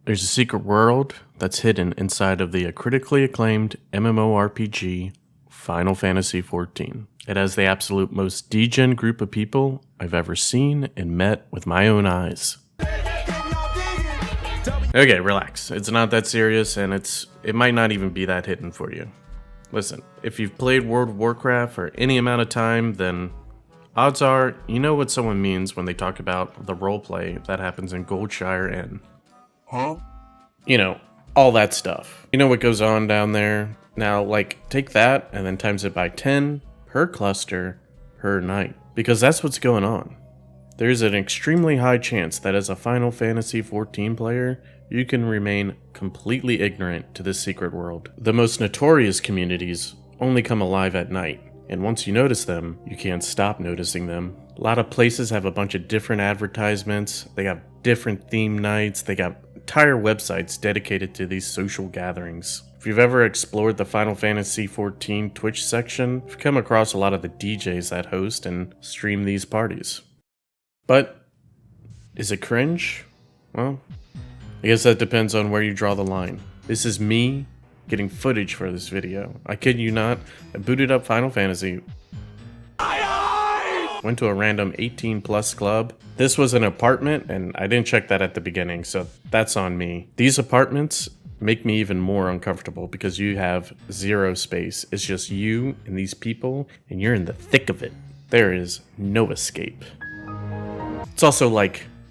There's a secret world that's hidden inside of the critically acclaimed MMORPG Final Fantasy XIV. It has the absolute most degen group of people I've ever seen and met with my own eyes. Okay, relax. It's not that serious, and it might not even be that hidden for you. Listen, if you've played World of Warcraft for any amount of time, then odds are you know what someone means when they talk about the roleplay that happens in Goldshire Inn. Huh? You know, all that stuff. You know what goes on down there? Now, take that and then times it by 10 per cluster per night. Because that's what's going on. There's an extremely high chance that as a Final Fantasy XIV player, you can remain completely ignorant to this secret world. The most notorious communities only come alive at night, and once you notice them, you can't stop noticing them. A lot of places have a bunch of different advertisements, they have different theme nights, they got entire websites dedicated to these social gatherings. If you've ever explored the Final Fantasy XIV Twitch section, you've come across a lot of the DJs that host and stream these parties. But, is it cringe? Well, I guess that depends on where you draw the line. This is me getting footage for this video. I kid you not, I booted up Final Fantasy, went to a random 18 plus club. This was an apartment, and I didn't check that at the beginning, so that's on me. These apartments make me even more uncomfortable because you have zero space. It's just you and these people, and you're in the thick of it. There is no escape. It's also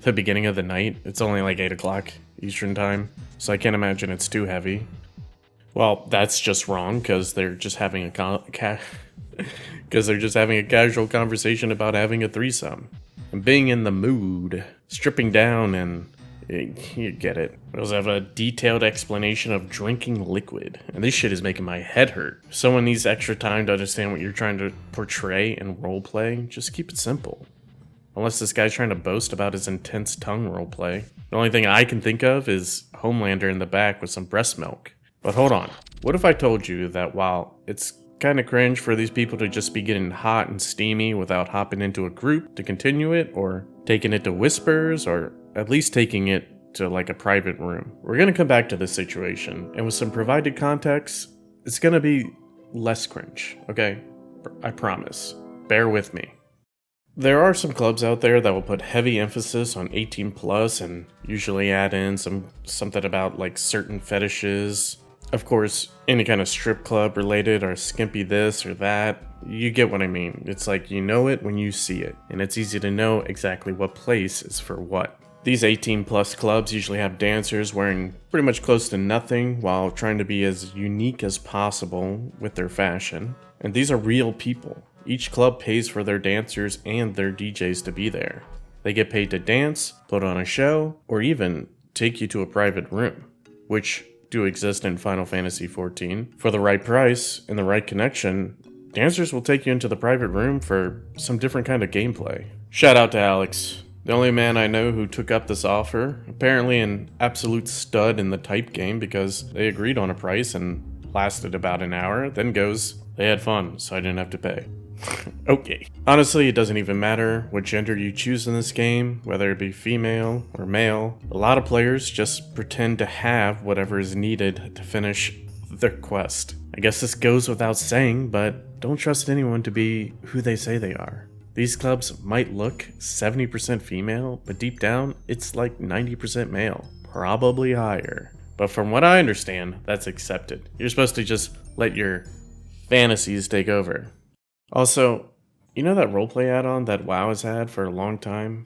the beginning of the night. It's only 8 o'clock Eastern time, so I can't imagine it's too heavy. Well, that's just wrong because they're just having a casual conversation about having a threesome and being in the mood, stripping down, and you get it. We also have a detailed explanation of drinking liquid, and this shit is making my head hurt. If someone needs extra time to understand what you're trying to portray and roleplay, just keep it simple. Unless this guy's trying to boast about his intense tongue roleplay. The only thing I can think of is Homelander in the back with some breast milk. But hold on, what if I told you that while it's kinda cringe for these people to just be getting hot and steamy without hopping into a group to continue it, or taking it to whispers, or at least taking it to a private room. We're gonna come back to this situation, and with some provided context, it's gonna be less cringe, okay? I promise. Bear with me. There are some clubs out there that will put heavy emphasis on 18 plus and usually add in something about certain fetishes. Of course, any kind of strip club related or skimpy this or that, you get what I mean. It's you know it when you see it, and it's easy to know exactly what place is for what. These 18 plus clubs usually have dancers wearing pretty much close to nothing while trying to be as unique as possible with their fashion. And these are real people. Each club pays for their dancers and their DJs to be there. They get paid to dance, put on a show, or even take you to a private room, which do exist in Final Fantasy XIV. For the right price and the right connection, dancers will take you into the private room for some different kind of gameplay. Shout out to Alex, the only man I know who took up this offer. Apparently an absolute stud in the type game because they agreed on a price and lasted about an hour, then goes, they had fun, so I didn't have to pay. Okay. Honestly, it doesn't even matter what gender you choose in this game, whether it be female or male. A lot of players just pretend to have whatever is needed to finish their quest. I guess this goes without saying, but don't trust anyone to be who they say they are. These clubs might look 70% female, but deep down, it's 90% male. Probably higher. But from what I understand, that's accepted. You're supposed to just let your fantasies take over. Also, you know that roleplay add-on that WoW has had for a long time?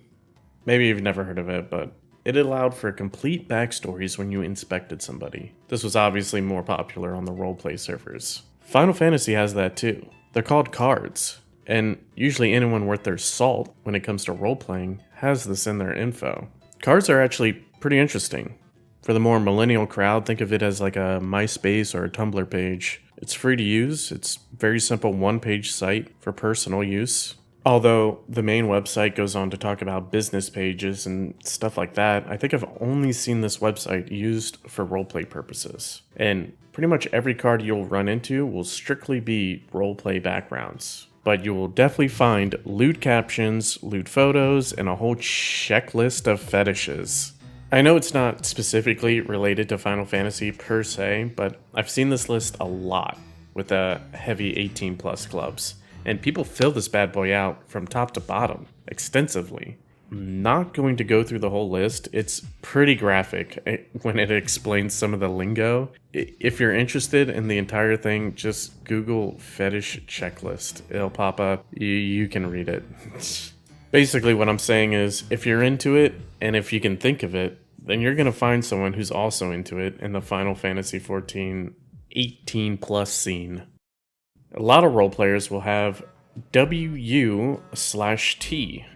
Maybe you've never heard of it, but it allowed for complete backstories when you inspected somebody. This was obviously more popular on the roleplay servers. Final Fantasy has that too. They're called cards, and usually anyone worth their salt when it comes to roleplaying has this in their info. Cards are actually pretty interesting. For the more millennial crowd, think of it as a MySpace or a Tumblr page. It's free to use. It's a very simple one-page site for personal use. Although the main website goes on to talk about business pages and stuff like that, I think I've only seen this website used for roleplay purposes. And pretty much every card you'll run into will strictly be roleplay backgrounds. But you will definitely find lewd captions, lewd photos, and a whole checklist of fetishes. I know it's not specifically related to Final Fantasy per se, but I've seen this list a lot with the heavy 18 plus clubs, and people fill this bad boy out from top to bottom extensively. I'm not going to go through the whole list. It's pretty graphic when it explains some of the lingo. If you're interested in the entire thing, just Google fetish checklist. It'll pop up. You can read it. Basically, what I'm saying is, if you're into it, and if you can think of it, then you're going to find someone who's also into it in the Final Fantasy XIV 18 plus scene. A lot of role players will have WU/T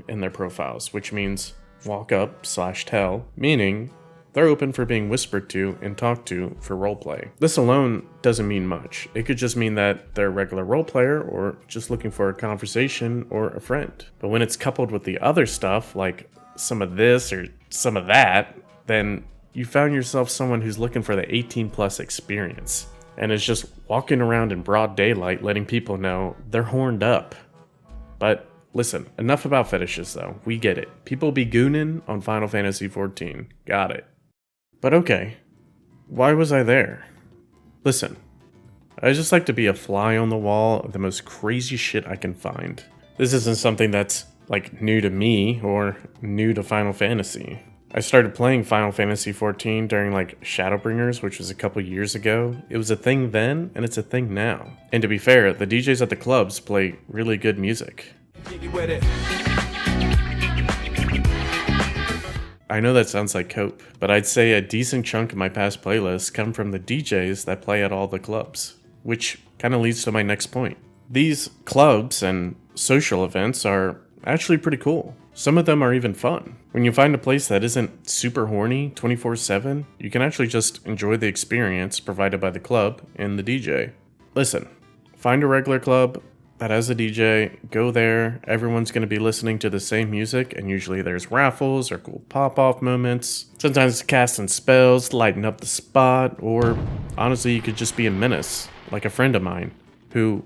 in their profiles, which means walk up/tell, meaning they're open for being whispered to and talked to for roleplay. This alone doesn't mean much. It could just mean that they're a regular role player or just looking for a conversation or a friend. But when it's coupled with the other stuff, like some of this or some of that, then you found yourself someone who's looking for the 18 plus experience and is just walking around in broad daylight letting people know they're horned up. But listen, enough about fetishes though. We get it. People be gooning on Final Fantasy XIV. Got it. But okay, why was I there? Listen, I just like to be a fly on the wall of the most crazy shit I can find. This isn't something that's like new to me or new to Final Fantasy. I started playing Final Fantasy XIV during like Shadowbringers, which was a couple years ago. It was a thing then, and it's a thing now. And to be fair, the DJs at the clubs play really good music. I know that sounds like cope, but I'd say a decent chunk of my past playlists come from the DJs that play at all the clubs, which kind of leads to my next point. These clubs and social events are actually pretty cool. Some of them are even fun. When you find a place that isn't super horny 24/7, you can actually just enjoy the experience provided by the club and the DJ. Listen, find a regular club that has a DJ, go there, everyone's going to be listening to the same music, and usually there's raffles or cool pop-off moments. Sometimes casting spells, lighting up the spot, or honestly you could just be a menace, like a friend of mine, who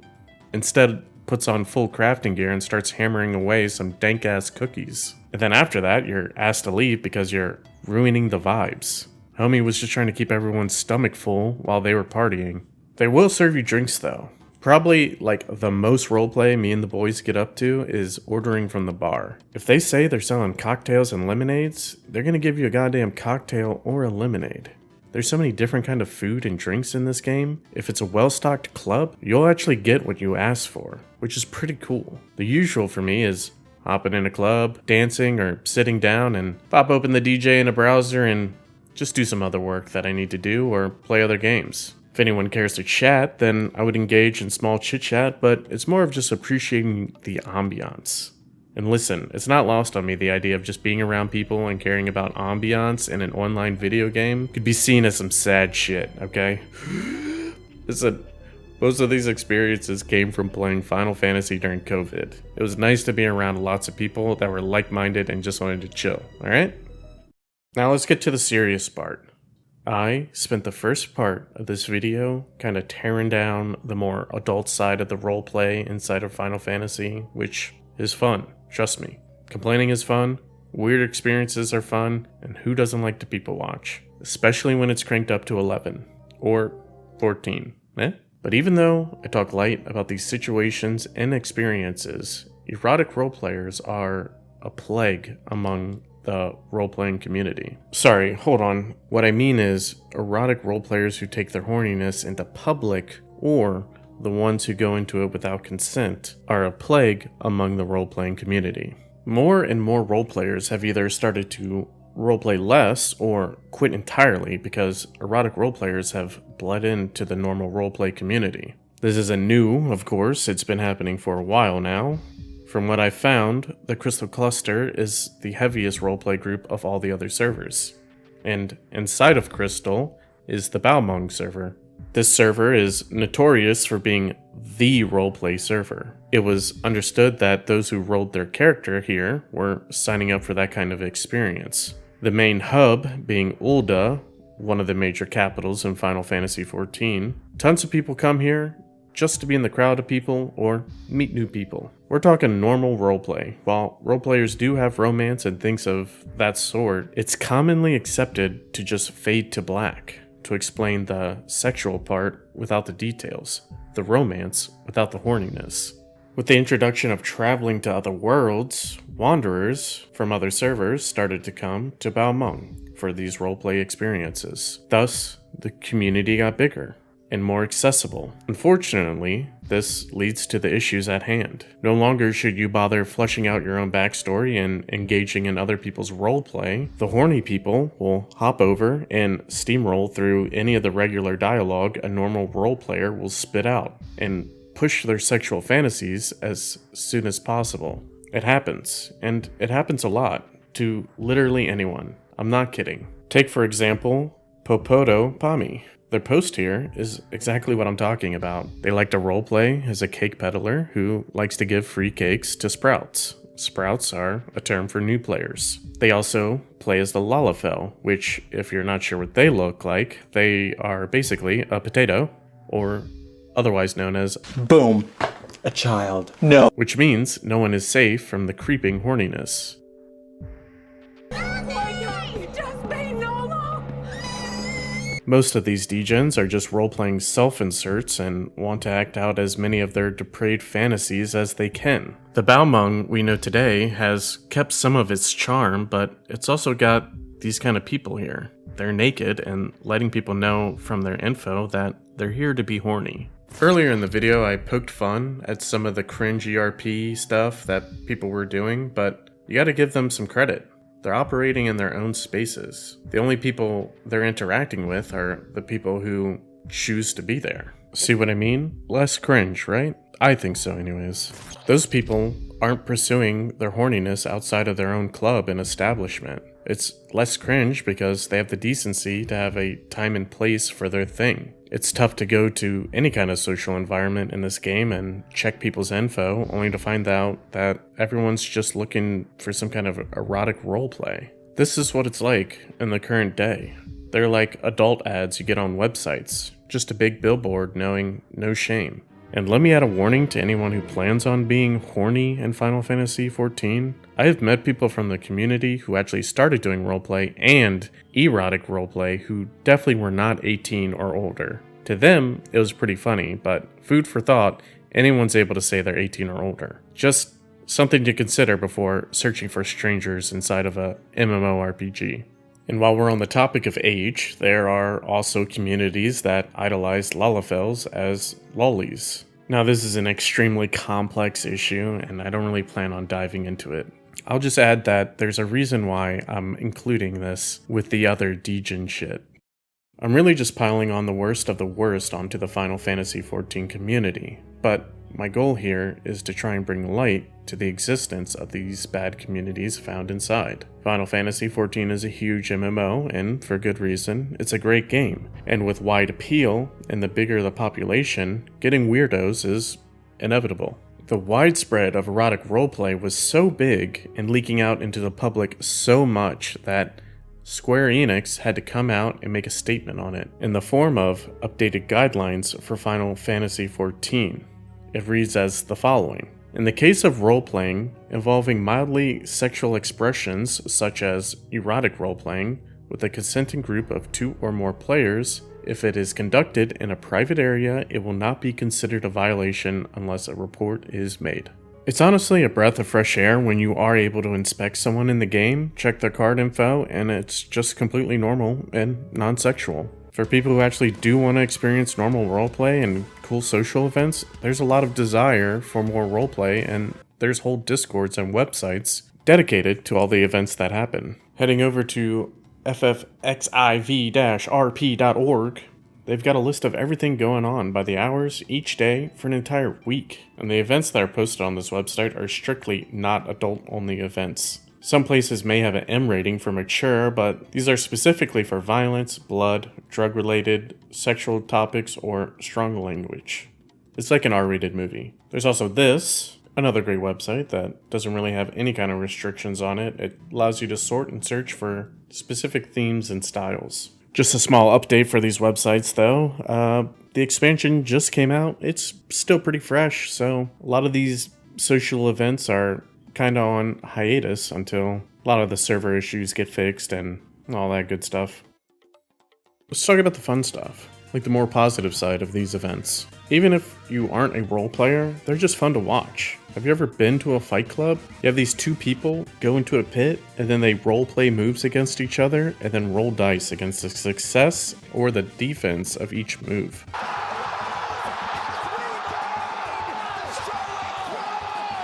instead puts on full crafting gear and starts hammering away some dank-ass cookies. And then after that, you're asked to leave because you're ruining the vibes. Homie was just trying to keep everyone's stomach full while they were partying. They will serve you drinks though. Probably like the most roleplay me and the boys get up to is ordering from the bar. If they say they're selling cocktails and lemonades, they're gonna give you a goddamn cocktail or a lemonade. There's so many different kind of food and drinks in this game. If it's a well-stocked club, you'll actually get what you ask for, which is pretty cool. The usual for me is hopping in a club, dancing, or sitting down and pop open the DJ in a browser and just do some other work that I need to do or play other games. If anyone cares to chat, then I would engage in small chit-chat, but it's more of just appreciating the ambiance. And listen, it's not lost on me the idea of just being around people and caring about ambiance in an online video game could be seen as some sad shit, okay? Listen, most of these experiences came from playing Final Fantasy during COVID. It was nice to be around lots of people that were like-minded and just wanted to chill, alright? Now let's get to the serious part. I spent the first part of this video kind of tearing down the more adult side of the roleplay inside of Final Fantasy, which is fun, trust me. Complaining is fun, weird experiences are fun, and who doesn't like to people watch? Especially when it's cranked up to 11, or 14, eh? But even though I talk light about these situations and experiences, erotic roleplayers are a plague among the role-playing community. Sorry, hold on. What I mean is erotic roleplayers who take their horniness into public, or the ones who go into it without consent, are a plague among the role-playing community. More and more roleplayers have either started to roleplay less or quit entirely because erotic roleplayers have bled into the normal roleplay community. This isn't new, of course, it's been happening for a while now. From what I've found, the Crystal Cluster is the heaviest roleplay group of all the other servers. And inside of Crystal is the Balmung server. This server is notorious for being the roleplay server. It was understood that those who rolled their character here were signing up for that kind of experience. The main hub being Ul'dah, one of the major capitals in Final Fantasy XIV. Tons of people come here, just to be in the crowd of people or meet new people. We're talking normal roleplay. While roleplayers do have romance and things of that sort, it's commonly accepted to just fade to black, to explain the sexual part without the details, the romance without the horniness. With the introduction of traveling to other worlds, wanderers from other servers started to come to Balmung for these roleplay experiences. Thus, the community got bigger and more accessible. Unfortunately, this leads to the issues at hand. No longer should you bother fleshing out your own backstory and engaging in other people's roleplay. The horny people will hop over and steamroll through any of the regular dialogue a normal roleplayer will spit out and push their sexual fantasies as soon as possible. It happens, and it happens a lot, to literally anyone. I'm not kidding. Take, for example, Popoto Pami. Their post here is exactly what I'm talking about. They like to roleplay as a cake peddler who likes to give free cakes to sprouts. Sprouts are a term for new players. They also play as the Lalafell, which, if you're not sure what they look like, they are basically a potato, or otherwise known as boom, a child. No. Which means no one is safe from the creeping horniness. Most of these degens are just role-playing self-inserts and want to act out as many of their depraved fantasies as they can. The Balmung we know today has kept some of its charm, but it's also got these kind of people here. They're naked and letting people know from their info that they're here to be horny. Earlier in the video, I poked fun at some of the cringe ERP stuff that people were doing, but you gotta give them some credit. They're operating in their own spaces. The only people they're interacting with are the people who choose to be there. See what I mean? Less cringe, right? I think so anyways. Those people aren't pursuing their horniness outside of their own club and establishment. It's less cringe because they have the decency to have a time and place for their thing. It's tough to go to any kind of social environment in this game and check people's info only to find out that everyone's just looking for some kind of erotic roleplay. This is what it's like in the current day. They're like adult ads you get on websites, just a big billboard knowing no shame. And let me add a warning to anyone who plans on being horny in Final Fantasy XIV. I have met people from the community who actually started doing roleplay and erotic roleplay who definitely were not 18 or older. To them, it was pretty funny, but food for thought, anyone's able to say they're 18 or older. Just something to consider before searching for strangers inside of a MMORPG. And while we're on the topic of age, there are also communities that idolize Lalafells as lollies. Now, this is an extremely complex issue, and I don't really plan on diving into it. I'll just add that there's a reason why I'm including this with the other degen shit. I'm really just piling on the worst of the worst onto the Final Fantasy XIV community, but my goal here is to try and bring light to the existence of these bad communities found inside. Final Fantasy XIV is a huge MMO, and for good reason. It's a great game, and with wide appeal and the bigger the population, getting weirdos is inevitable. The widespread of erotic roleplay was so big and leaking out into the public so much that Square Enix had to come out and make a statement on it in the form of updated guidelines for Final Fantasy XIV. It reads as the following. In the case of role-playing involving mildly sexual expressions such as erotic role-playing with a consenting group of 2 or more players, if it is conducted in a private area, it will not be considered a violation unless a report is made. It's honestly a breath of fresh air when you are able to inspect someone in the game, check their card info, and it's just completely normal and non-sexual. For people who actually do want to experience normal roleplay and cool social events, there's a lot of desire for more roleplay, and there's whole discords and websites dedicated to all the events that happen. Heading over to FFXIV-RP.org, they've got a list of everything going on by the hours each day for an entire week. And the events that are posted on this website are strictly not adult-only events. Some places may have an M rating for mature, but these are specifically for violence, blood, drug-related, sexual topics, or strong language. It's like an R-rated movie. There's also this, another great website that doesn't really have any kind of restrictions on it. It allows you to sort and search for specific themes and styles. Just a small update for these websites, though. The expansion just came out. It's still pretty fresh, so a lot of these social events are kind of on hiatus until a lot of the server issues get fixed and all that good stuff. Let's talk about the fun stuff, like the more positive side of these events. Even if you aren't a role player, they're just fun to watch. Have you ever been to a fight club? You have these two people go into a pit, and then they role play moves against each other, and then roll dice against the success or the defense of each move.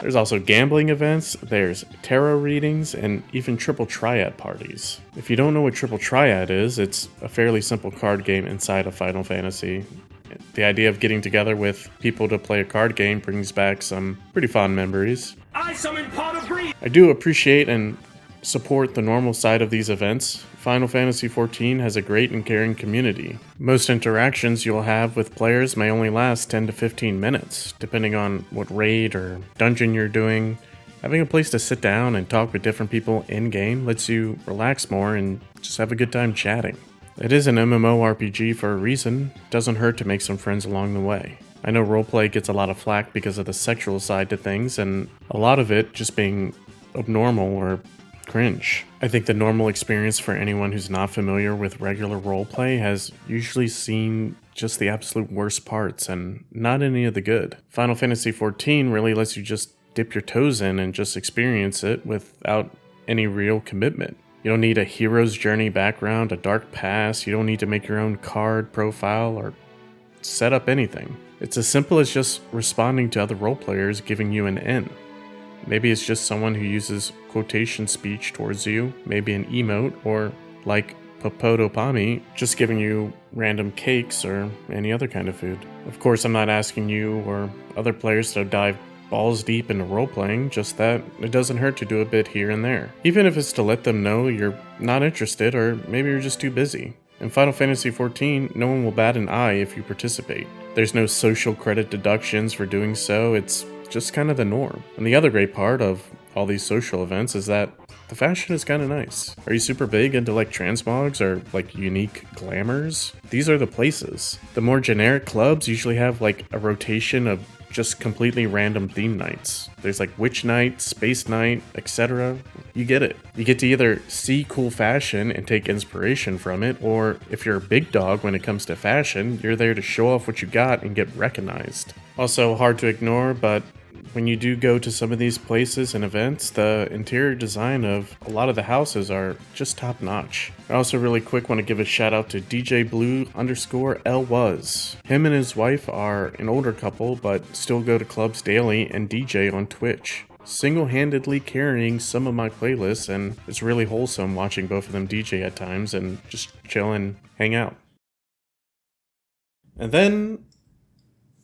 There's also gambling events, there's tarot readings, and even triple triad parties. If you don't know what triple triad is, it's a fairly simple card game inside of Final Fantasy. The idea of getting together with people to play a card game brings back some pretty fond memories. I do appreciate and support the normal side of these events. Final Fantasy XIV has a great and caring community. Most interactions you'll have with players may only last 10 to 15 minutes, depending on what raid or dungeon you're doing. Having a place to sit down and talk with different people in-game lets you relax more and just have a good time chatting. It is an MMORPG for a reason. It doesn't hurt to make some friends along the way. I know roleplay gets a lot of flack because of the sexual side to things, and a lot of it just being abnormal or cringe. I think the normal experience for anyone who's not familiar with regular roleplay has usually seen just the absolute worst parts and not any of the good. Final Fantasy XIV really lets you just dip your toes in and just experience it without any real commitment. You don't need a hero's journey background, a dark past, you don't need to make your own card profile or set up anything. It's as simple as just responding to other roleplayers giving you an N. Maybe it's just someone who uses quotation speech towards you, maybe an emote, or like Popodopami, just giving you random cakes or any other kind of food. Of course, I'm not asking you or other players to dive balls deep into role-playing, just that it doesn't hurt to do a bit here and there. Even if it's to let them know you're not interested or maybe you're just too busy. In Final Fantasy XIV, no one will bat an eye if you participate. There's no social credit deductions for doing so, it's just kind of the norm. And the other great part of all these social events is that the fashion is kind of nice. Are you super big into like transmogs or like unique glamours? These are the places. The more generic clubs usually have like a rotation of just completely random theme nights. There's like witch night, space night, etc. You get it. You get to either see cool fashion and take inspiration from it, or if you're a big dog when it comes to fashion, you're there to show off what you got and get recognized. Also hard to ignore, but when you do go to some of these places and events, the interior design of a lot of the houses are just top notch. I also really quick want to give a shout out to DJ Blue_L was. Him and his wife are an older couple, but still go to clubs daily and DJ on Twitch. Single-handedly carrying some of my playlists, and it's really wholesome watching both of them DJ at times and just chill and hang out. And then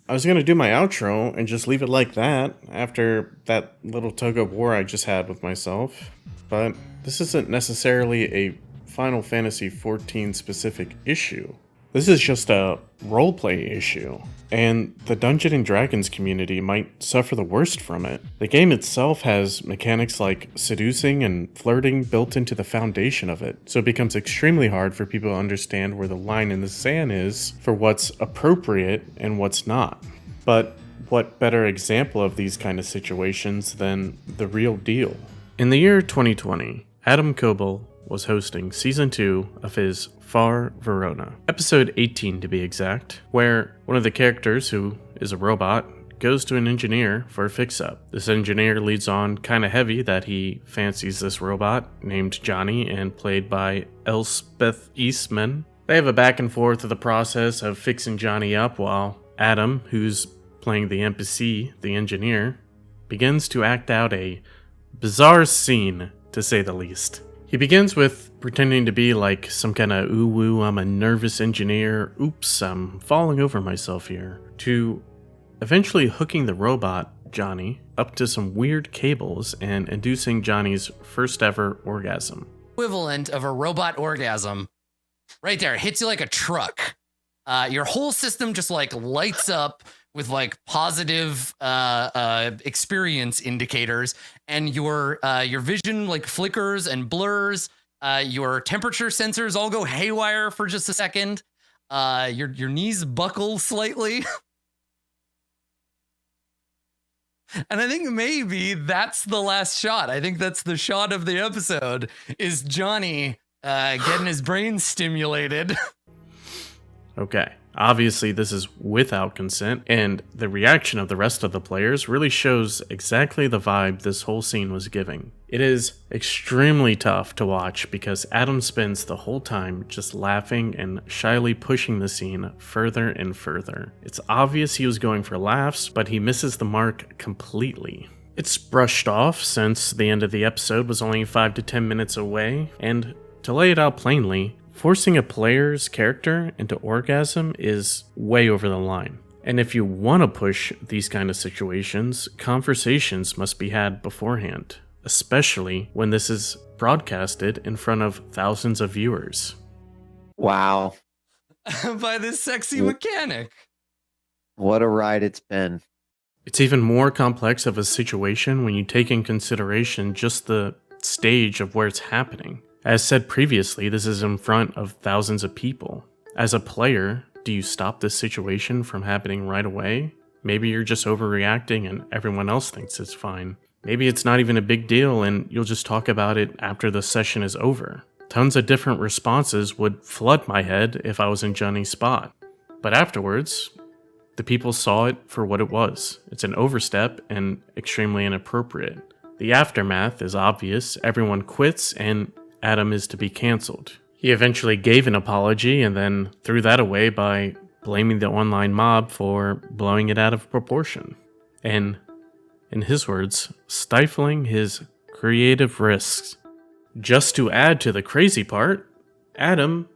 I was going to do my outro and just leave it like that after that little tug of war I just had with myself, but this isn't necessarily a Final Fantasy XIV specific issue. This is just a roleplay issue, and the Dungeons & Dragons community might suffer the worst from it. The game itself has mechanics like seducing and flirting built into the foundation of it, so it becomes extremely hard for people to understand where the line in the sand is for what's appropriate and what's not. But what better example of these kind of situations than The Real Deal? In the year 2020, Adam Koebel was hosting Season 2 of his Far Verona, Episode 18 to be exact, where one of the characters, who is a robot, goes to an engineer for a fix-up. This engineer leads on kinda heavy that he fancies this robot, named Johnny and played by Elspeth Eastman. They have a back and forth of the process of fixing Johnny up while Adam, who's playing the NPC, the engineer, begins to act out a bizarre scene, to say the least. He begins with pretending to be like some kind of ooh-woo, I'm a nervous engineer, oops, I'm falling over myself here, to eventually hooking the robot, Johnny, up to some weird cables and inducing Johnny's first ever orgasm. Equivalent of a robot orgasm. Right there, it hits you like a truck. Your whole system just like lights up with like positive experience indicators, and your vision like flickers and blurs. Your temperature sensors all go haywire for just a second. Your knees buckle slightly. And I think maybe that's the last shot. I think that's the shot of the episode, is Johnny getting his brain stimulated. Okay, obviously this is without consent, and the reaction of the rest of the players really shows exactly the vibe this whole scene was giving. It is extremely tough to watch because Adam spends the whole time just laughing and shyly pushing the scene further and further. It's obvious he was going for laughs, but he misses the mark completely. It's brushed off since the end of the episode was only 5 to 10 minutes away, and to lay it out plainly, forcing a player's character into orgasm is way over the line. And if you want to push these kind of situations, conversations must be had beforehand, especially when this is broadcasted in front of thousands of viewers. Wow. By this sexy mechanic. What a ride it's been. It's even more complex of a situation when you take in consideration just the stage of where it's happening. As said previously, this is in front of thousands of people. As a player, do you stop this situation from happening right away? Maybe you're just overreacting and everyone else thinks it's fine. Maybe it's not even a big deal and you'll just talk about it after the session is over. Tons of different responses would flood my head if I was in Johnny's spot. But afterwards, the people saw it for what it was. It's an overstep and extremely inappropriate. The aftermath is obvious. Everyone quits and Adam is to be cancelled. He eventually gave an apology and then threw that away by blaming the online mob for blowing it out of proportion. And, in his words, stifling his creative risks. Just to add to the crazy part, Adam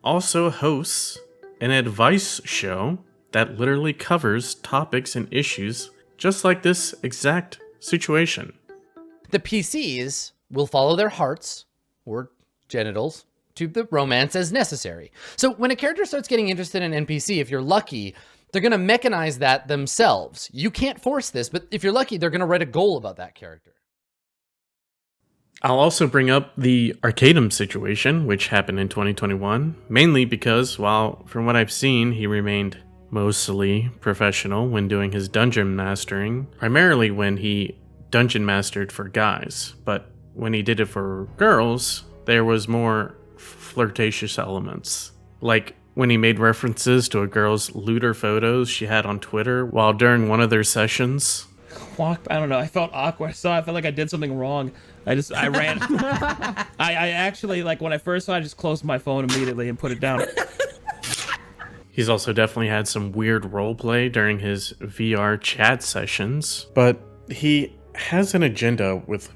also hosts an advice show that literally covers topics and issues just like this exact situation. The PCs will follow their hearts or genitals to the romance as necessary. So when a character starts getting interested in an NPC, if you're lucky, they're going to mechanize that themselves. You can't force this, but if you're lucky, they're going to write a goal about that character. I'll also bring up the Arcadum situation, which happened in 2021, mainly because, while from what I've seen, he remained mostly professional when doing his dungeon mastering, primarily when he dungeon mastered for guys, but when he did it for girls, there was more flirtatious elements. Like when he made references to a girl's looter photos she had on Twitter while during one of their sessions. I don't know. I felt awkward. I felt like I did something wrong. I ran. I actually, like, when I first saw it, I just closed my phone immediately and put it down. He's also definitely had some weird roleplay during his VR chat sessions, but he has an agenda with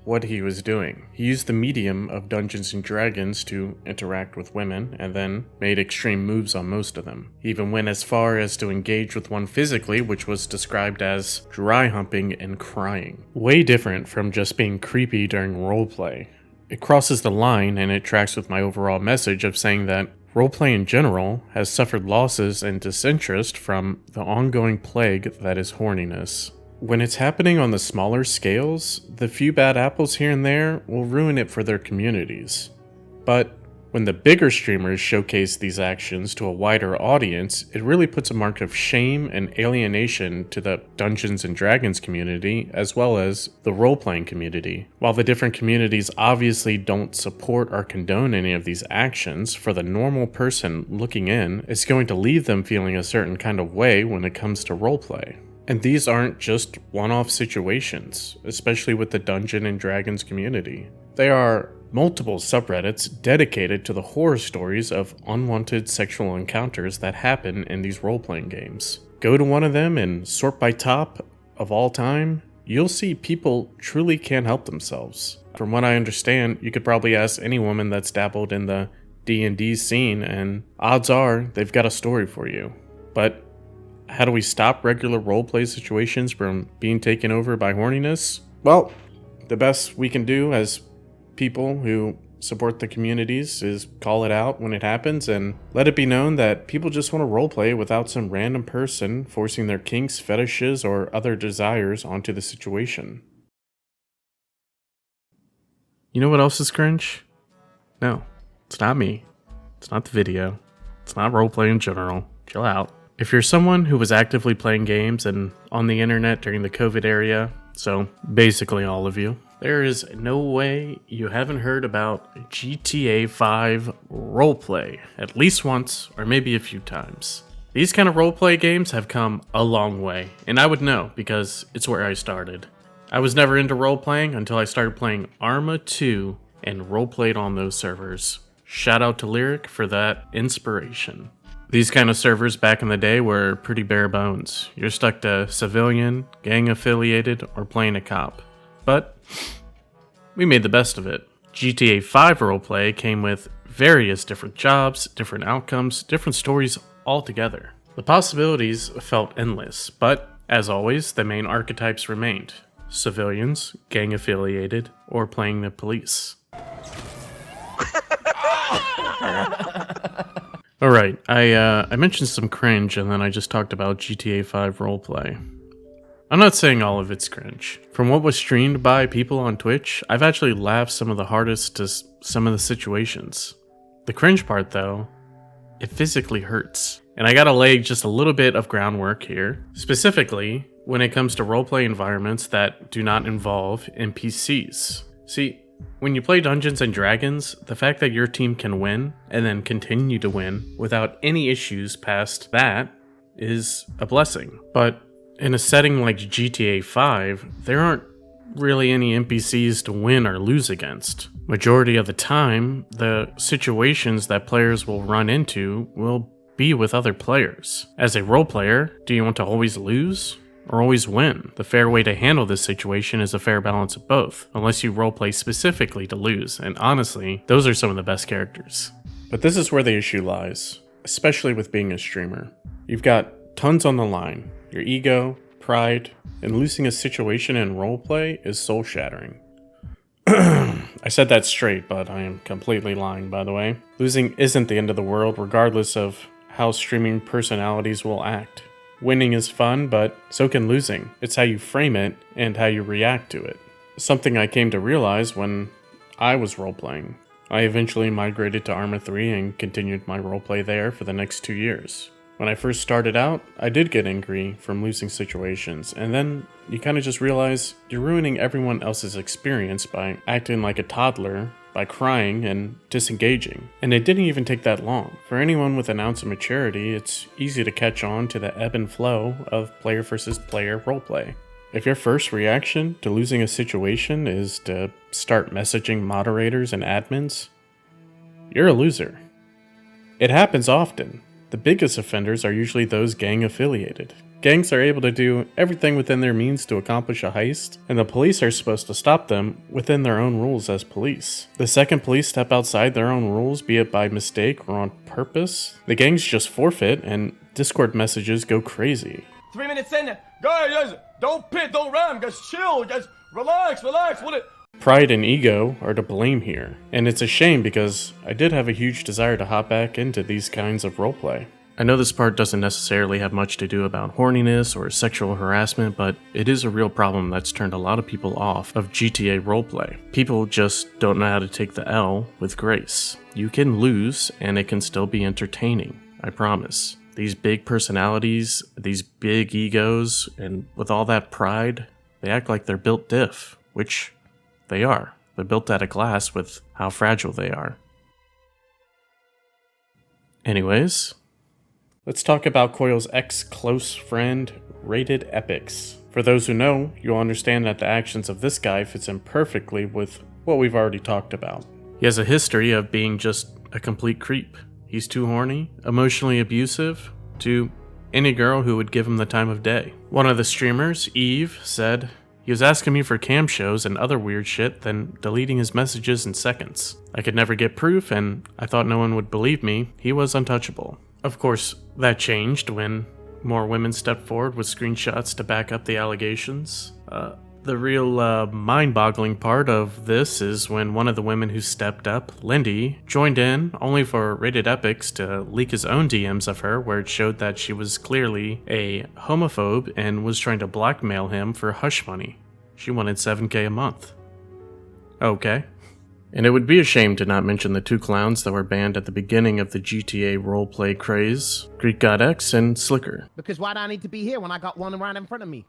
what he was doing. He used the medium of Dungeons and Dragons to interact with women, and then made extreme moves on most of them. He even went as far as to engage with one physically, which was described as dry humping and crying. Way different from just being creepy during roleplay. It crosses the line, and it tracks with my overall message of saying that roleplay in general has suffered losses and disinterest from the ongoing plague that is horniness. When it's happening on the smaller scales, the few bad apples here and there will ruin it for their communities. But when the bigger streamers showcase these actions to a wider audience, it really puts a mark of shame and alienation to the Dungeons and Dragons community, as well as the role-playing community. While the different communities obviously don't support or condone any of these actions, for the normal person looking in, it's going to leave them feeling a certain kind of way when it comes to roleplay. And these aren't just one-off situations, especially with the Dungeons and Dragons community. There are multiple subreddits dedicated to the horror stories of unwanted sexual encounters that happen in these role-playing games. Go to one of them and sort by top of all time, you'll see people truly can't help themselves. From what I understand, you could probably ask any woman that's dabbled in the D&D scene, and odds are they've got a story for you. But how do we stop regular roleplay situations from being taken over by horniness? Well, the best we can do as people who support the communities is call it out when it happens and let it be known that people just want to roleplay without some random person forcing their kinks, fetishes, or other desires onto the situation. You know what else is cringe? No, it's not me. It's not the video. It's not roleplay in general. Chill out. If you're someone who was actively playing games and on the internet during the COVID era, so basically all of you, there is no way you haven't heard about GTA 5 roleplay at least once or maybe a few times. These kind of roleplay games have come a long way, and I would know because it's where I started. I was never into roleplaying until I started playing Arma 2 and roleplayed on those servers. Shout out to Lyric for that inspiration. These kind of servers back in the day were pretty bare bones. You're stuck to civilian, gang affiliated, or playing a cop. But we made the best of it. GTA 5 roleplay came with various different jobs, different outcomes, different stories altogether. The possibilities felt endless, but as always, the main archetypes remained. Civilians, gang affiliated, or playing the police. Alright, I mentioned some cringe and then I just talked about GTA 5 roleplay. I'm not saying all of it's cringe. From what was streamed by people on Twitch, I've actually laughed some of the hardest to some of the situations. The cringe part though, it physically hurts. And I gotta lay just a little bit of groundwork here. Specifically, when it comes to roleplay environments that do not involve NPCs. See, when you play Dungeons and Dragons, the fact that your team can win and then continue to win without any issues past that is a blessing. But in a setting like GTA 5, there aren't really any NPCs to win or lose against. Majority of the time, the situations that players will run into will be with other players. As a role player, do you want to always lose or always win? The fair way to handle this situation is a fair balance of both, unless you roleplay specifically to lose, and honestly, those are some of the best characters. But this is where the issue lies, especially with being a streamer. You've got tons on the line. Your ego, pride, and losing a situation in roleplay is soul-shattering. I said that straight, but I am completely lying, by the way. Losing isn't the end of the world, regardless of how streaming personalities will act. Winning is fun, but so can losing. It's how you frame it and how you react to it. Something I came to realize when I was roleplaying. I eventually migrated to Arma 3 and continued my roleplay there for the next 2 years. When I first started out, I did get angry from losing situations, and then you kind of just realize you're ruining everyone else's experience by acting like a toddler, by crying and disengaging. And it didn't even take that long. For anyone with an ounce of maturity, it's easy to catch on to the ebb and flow of player versus player roleplay. If your first reaction to losing a situation is to start messaging moderators and admins, you're a loser. It happens often. The biggest offenders are usually those gang affiliated. Gangs are able to do everything within their means to accomplish a heist, and the police are supposed to stop them within their own rules as police. The second police step outside their own rules, be it by mistake or on purpose, the gangs just forfeit and Discord messages go crazy. 3 minutes in, guys, don't pit, don't ram, guys, chill, guys, relax, what it? Pride and ego are to blame here, and it's a shame because I did have a huge desire to hop back into these kinds of roleplay. I know this part doesn't necessarily have much to do about horniness or sexual harassment, but it is a real problem that's turned a lot of people off of GTA roleplay. People just don't know how to take the L with grace. You can lose, and it can still be entertaining, I promise. These big personalities, these big egos, and with all that pride, they act like they're built diff, which they are. They're built out of glass with how fragile they are. Anyways, let's talk about Coil's ex-close friend, Rated Epics. For those who know, you'll understand that the actions of this guy fits in perfectly with what we've already talked about. He has a history of being just a complete creep. He's too horny, emotionally abusive, to any girl who would give him the time of day. One of the streamers, Eve, said, "He was asking me for cam shows and other weird shit, then deleting his messages in seconds. I could never get proof, and I thought no one would believe me. He was untouchable." Of course, that changed when more women stepped forward with screenshots to back up the allegations. The real mind-boggling part of this is when one of the women who stepped up, Lindy, joined in only for Rated Epics to leak his own DMs of her, where it showed that she was clearly a homophobe and was trying to blackmail him for hush money. She wanted $7K a month. Okay. And it would be a shame to not mention the two clowns that were banned at the beginning of the GTA roleplay craze, Greek God X and Slicker. Because why do I need to be here when I got one right in front of me?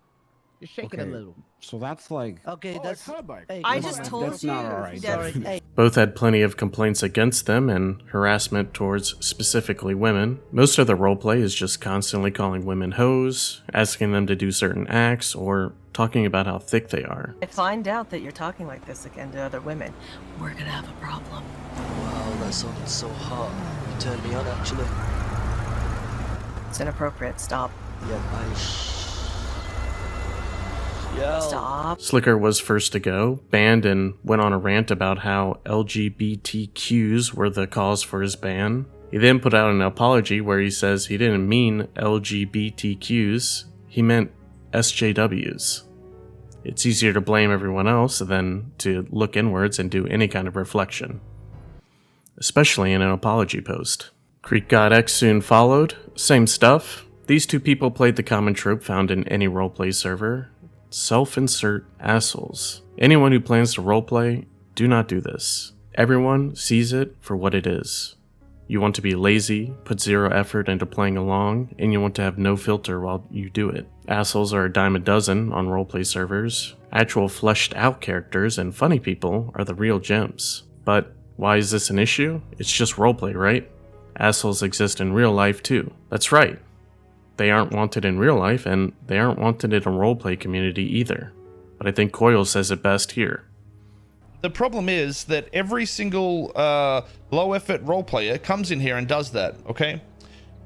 Just shake it a Okay. little. So that's like. Okay, that's her bike. Hey, I come just on, man. told That's you. not all right. That's- Hey, Both had plenty of complaints against them and harassment towards specifically women. Most of the roleplay is just constantly calling women hoes, asking them to do certain acts, or talking about how thick they are. I find out that you're talking like this again to other women, we're gonna have a problem. wow, that sounded so hot. You turned me on, actually. It's inappropriate. Stop. Yeah, Yo. Stop. Slicker was first to go, banned, and went on a rant about how LGBTQs were the cause for his ban. He then put out an apology where he says he didn't mean LGBTQs, he meant SJWs. It's easier to blame everyone else than to look inwards and do any kind of reflection, especially in an apology post. Greek God X soon followed, same stuff. These two people played the common trope found in any roleplay server. Self-insert assholes. Anyone who plans to roleplay, do not do this. Everyone sees it for what it is. You want to be lazy, put zero effort into playing along, and you want to have no filter while you do it. Assholes are a dime a dozen on roleplay servers. Actual fleshed out characters and funny people are the real gems. But why is this an issue? It's just roleplay, right? Assholes exist in real life too. That's right. They aren't wanted in real life, and they aren't wanted in a roleplay community either. But I think Coyle says it best here. The problem is that every single low-effort role player comes in here and does that, okay?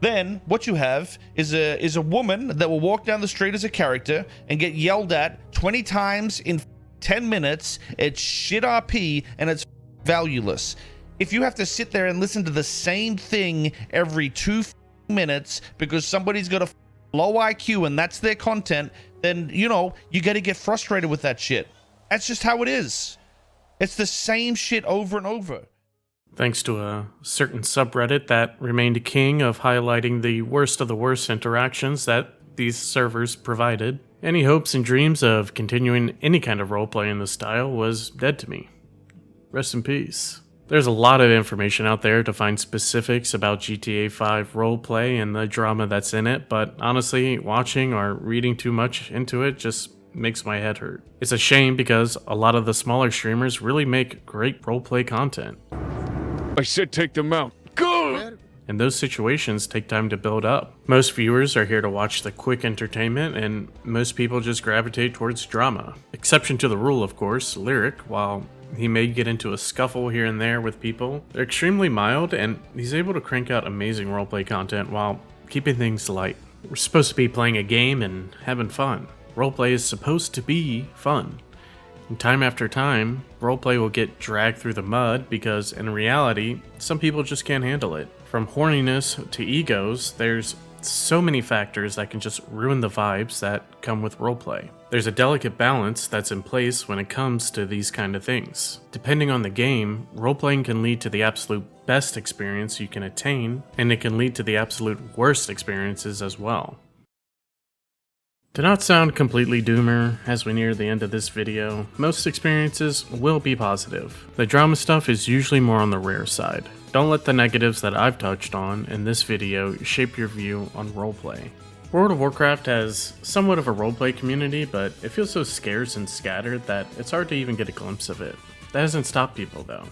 Then what you have is a woman that will walk down the street as a character and get yelled at 20 times in 10 minutes. It's shit RP, and it's valueless. If you have to sit there and listen to the same thing every 2 minutes because somebody's got a low IQ and that's their content, then, you know, you got to get frustrated with that shit. That's just how it is. It's the same shit over and over. Thanks to a certain subreddit that remained king of highlighting the worst of the worst interactions that these servers provided, any hopes and dreams of continuing any kind of roleplay in this style was dead to me. Rest in peace. There's a lot of information out there to find specifics about GTA 5 roleplay and the drama that's in it, but honestly, watching or reading too much into it just makes my head hurt. It's a shame because a lot of the smaller streamers really make great roleplay content. I said take them out. Go! And those situations take time to build up. Most viewers are here to watch the quick entertainment, and most people just gravitate towards drama. Exception to the rule, of course, Lyric, while he may get into a scuffle here and there with people, they're extremely mild, and he's able to crank out amazing roleplay content while keeping things light. We're supposed to be playing a game and having fun. Roleplay is supposed to be fun. And time after time, roleplay will get dragged through the mud because in reality, some people just can't handle it. From horniness to egos, there's so many factors that can just ruin the vibes that come with roleplay. There's a delicate balance that's in place when it comes to these kind of things. Depending on the game, roleplaying can lead to the absolute best experience you can attain, and it can lead to the absolute worst experiences as well. To not sound completely doomer as we near the end of this video, most experiences will be positive. The drama stuff is usually more on the rare side. Don't let the negatives that I've touched on in this video shape your view on roleplay. World of Warcraft has somewhat of a roleplay community, but it feels so scarce and scattered that it's hard to even get a glimpse of it. That hasn't stopped people though.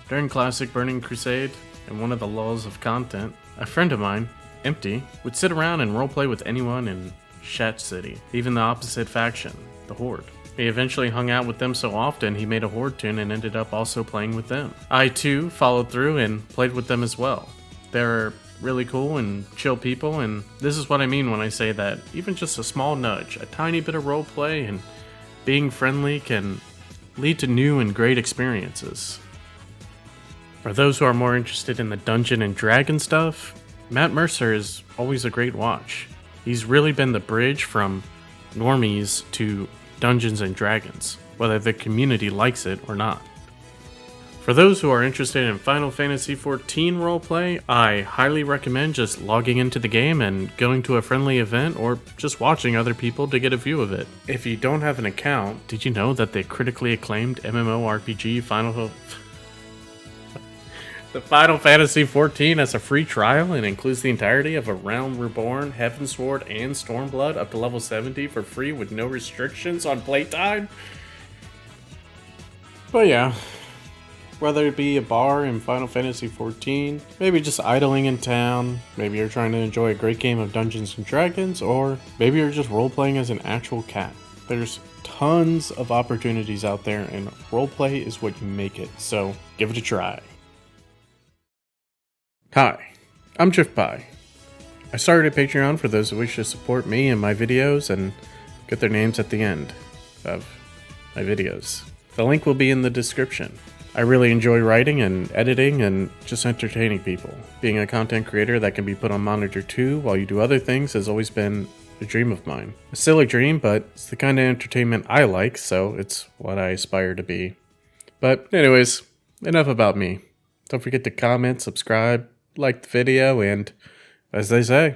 During Classic Burning Crusade, in one of the lulls of content, a friend of mine, Empty, would sit around and roleplay with anyone in Shat City, even the opposite faction, the Horde. He eventually hung out with them so often he made a Horde tune and ended up also playing with them. I too followed through and played with them as well. They're really cool and chill people, and this is what I mean when I say that even just a small nudge, a tiny bit of roleplay and being friendly can lead to new and great experiences. For those who are more interested in the Dungeon and Dragon stuff, Matt Mercer is always a great watch. He's really been the bridge from normies to Dungeons and Dragons, whether the community likes it or not. For those who are interested in Final Fantasy XIV roleplay, I highly recommend just logging into the game and going to a friendly event or just watching other people to get a view of it. If you don't have an account, did you know that the critically acclaimed MMORPG The Final Fantasy XIV has a free trial and includes the entirety of A Realm Reborn, Heavensward, and Stormblood up to level 70 for free with no restrictions on playtime. But yeah, whether it be a bar in Final Fantasy XIV, maybe just idling in town, maybe you're trying to enjoy a great game of Dungeons & Dragons, or maybe you're just role-playing as an actual cat. There's tons of opportunities out there, and roleplay is what you make it, so give it a try. Hi, I'm Drift Pie. I started a Patreon for those who wish to support me and my videos and get their names at the end of my videos. The link will be in the description. I really enjoy writing and editing and just entertaining people. Being a content creator that can be put on monitor 2 while you do other things has always been a dream of mine. A silly dream, but it's the kind of entertainment I like, so it's what I aspire to be. But anyways, enough about me. Don't forget to comment, subscribe, like the video, and as they say,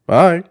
bye.